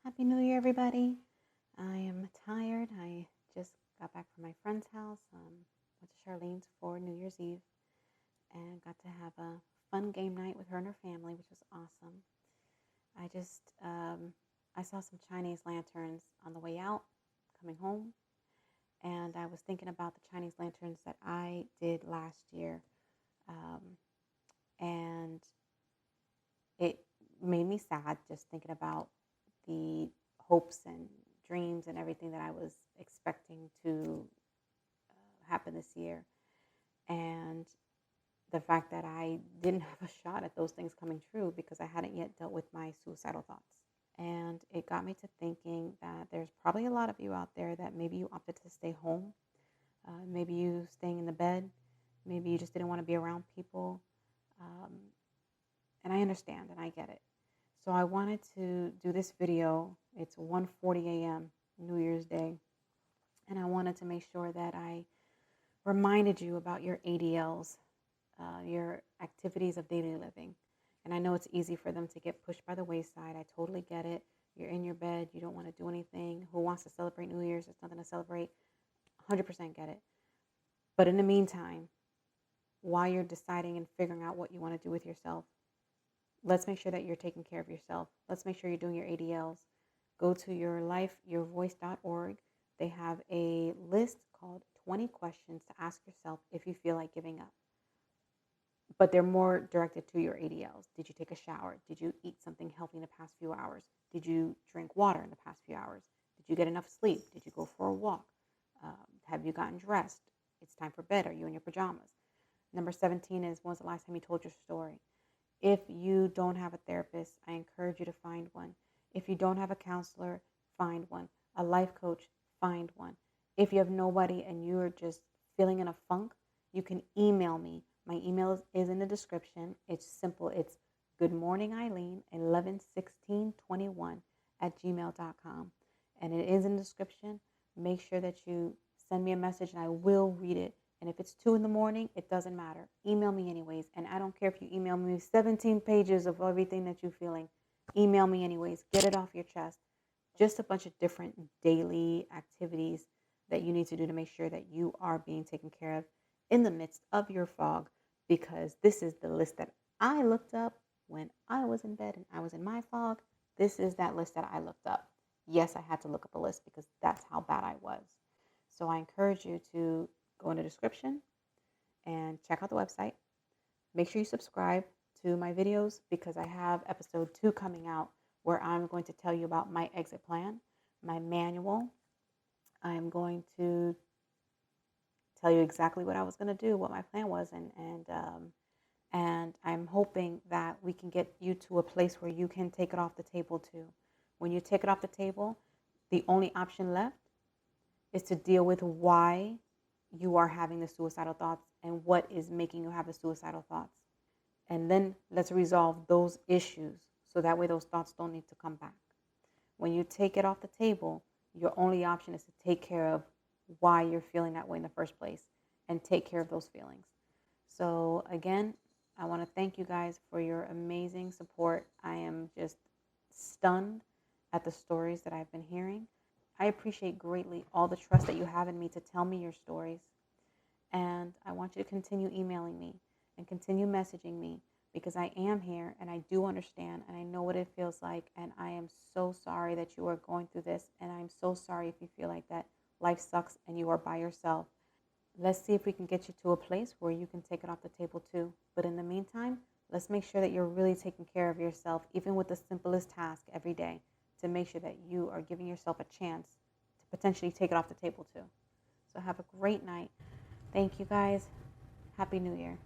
Happy New Year, everybody. I am tired. I just got back from my friend's house. Went to Charlene's for New Year's Eve and got to have a fun game night with her and her family, which was awesome. I saw some Chinese lanterns on the way out, coming home, and I was thinking about the Chinese lanterns that I did last year, um, and it made me sad just thinking about the hopes and dreams and everything that I was expecting to happen this year. And the fact that I didn't have a shot at those things coming true because I hadn't yet dealt with my suicidal thoughts. And it got me to thinking that there's probably a lot of you out there that maybe you opted to stay home. Maybe you staying in the bed. Maybe you just didn't want to be around people. Um, and I understand and I get it. So I wanted to do this video. It's 1:40 a.m. New Year's Day. And I wanted to make sure that I reminded you about your ADLs, your activities of daily living. And I know it's easy for them to get pushed by the wayside. I totally get it. You're in your bed. You don't want to do anything. Who wants to celebrate New Year's? There's nothing to celebrate. 100% get it. But in the meantime, while you're deciding and figuring out what you want to do with yourself, let's make sure that you're taking care of yourself. Let's make sure you're doing your ADLs. Go to yourlifeyourvoice.org. They have a list called 20 questions to ask yourself if you feel like giving up. But they're more directed to your ADLs. Did you take a shower? Did you eat something healthy in the past few hours? Did you drink water in the past few hours? Did you get enough sleep? Did you go for a walk? Have you gotten dressed? It's time for bed. Are you in your pajamas? Number 17 is, when was the last time you told your story? If you don't have a therapist, I encourage you to find one. If you don't have a counselor, find one. A life coach, find one. If you have nobody and you're just feeling in a funk, you can email me. My email is in the description. It's simple. It's goodmorningeileen111621@gmail.com. And it is in the description. Make sure that you send me a message and I will read it. And if it's 2 a.m, it doesn't matter. Email me anyways. And I don't care if you email me 17 pages of everything that you're feeling. Email me anyways. Get it off your chest. Just a bunch of different daily activities that you need to do to make sure that you are being taken care of in the midst of your fog. Because this is the list that I looked up when I was in bed and I was in my fog. This is that list that I looked up. Yes, I had to look up a list because that's how bad I was. So I encourage you to go in the description and check out the website. Make sure you subscribe to my videos because I have episode 2 coming out where I'm going to tell you about my exit plan, my manual. I'm going to tell you exactly what I was going to do, what my plan was, and I'm hoping that we can get you to a place where you can take it off the table too. When you take it off the table, the only option left is to deal with why you are having the suicidal thoughts and what is making you have the suicidal thoughts. And then let's resolve those issues so that way those thoughts don't need to come back. When you take it off the table, your only option is to take care of why you're feeling that way in the first place and take care of those feelings. So again, I want to thank you guys for your amazing support. I am just stunned at the stories that I've been hearing. I appreciate greatly all the trust that you have in me to tell me your stories. And I want you to continue emailing me and continue messaging me because I am here and I do understand and I know what it feels like. And I am so sorry that you are going through this. And I'm so sorry if you feel like that life sucks and you are by yourself. Let's see if we can get you to a place where you can take it off the table too. But in the meantime, let's make sure that you're really taking care of yourself, even with the simplest task every day, to make sure that you are giving yourself a chance to potentially take it off the table too. So have a great night. Thank you guys. Happy New Year.